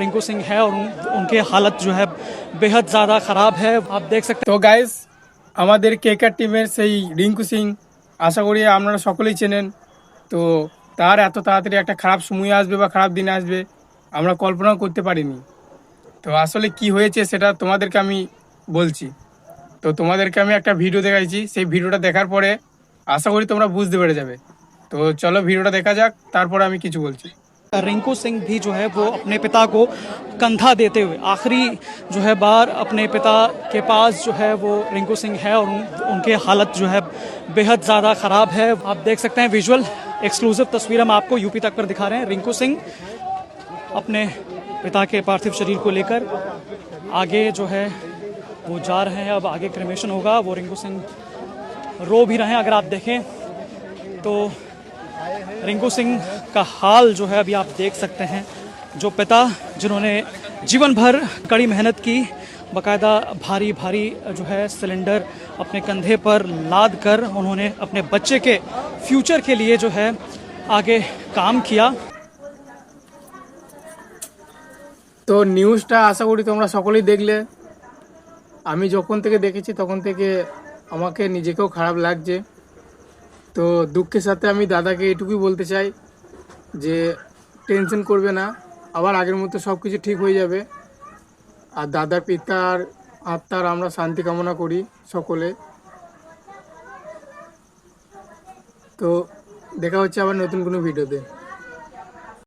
रिंकू सिंह है और उनकी हालत जो है बेहद ज़्यादा ख़राब है। आप देख सकते তো গাইস, আমাদের কেকার টিমের সেই রিঙ্কু সিং, আশা করি আপনারা সকলেই চেনেন। তো তার এত তাড়াতাড়ি একটা খারাপ সময় আসবে বা খারাপ দিন আসবে আমরা কল্পনাও করতে পারিনি। তো আসলে কি হয়েছে সেটা তোমাদেরকে আমি বলছি। তো তোমাদেরকে আমি একটা ভিডিও দেখাইছি, সেই ভিডিওটা দেখার পরে আশা করি তোমরা বুঝতে পেরে যাবে। তো চলো ভিডিওটা দেখা যাক, তারপরে আমি কিছু বলছি। हैं रिंकू सिंह भी जो है वो अपने पिता को कंधा देते हुए आखिरी जो है बार अपने पिता के पास जो है वो रिंकू सिंह है और उनकी हालत जो है बेहद ज़्यादा ख़राब है। आप देख सकते हैं विजुअल एक्सक्लूसिव तस्वीर हम आपको यूपी तक पर दिखा रहे हैं। रिंकू सिंह अपने पिता के पार्थिव शरीर को लेकर आगे जो है वो जा रहे हैं। अब आगे क्रेमेशन होगा। वो रिंकू सिंह रो भी रहे हैं। अगर आप देखें तो रिंकू सिंह का हाल जो है अभी आप देख सकते हैं। जो पिता जिन्होंने जीवन भर कड़ी मेहनत की, बाकायदा भारी भारी जो है सिलेंडर अपने कंधे पर लाद कर उन्होंने अपने बच्चे के फ्यूचर के लिए जो है आगे काम किया। তো নিউজটা আশা করি তোমরা সকলেই দেখলে। আমি যখন থেকে দেখেছি তখন থেকে আমাকে নিজেকেও খারাপ লাগছে। তো দুঃখের সাথে আমি দাদাকে এটুকুই বলতে চাই যে টেনশন করবে না, আবার আগের মতো সব কিছু ঠিক হয়ে যাবে। আর দাদার পিতার আত্মার আমরা শান্তি কামনা করি সকলে। তো দেখা হচ্ছে আবার নতুন কোনো ভিডিওতে।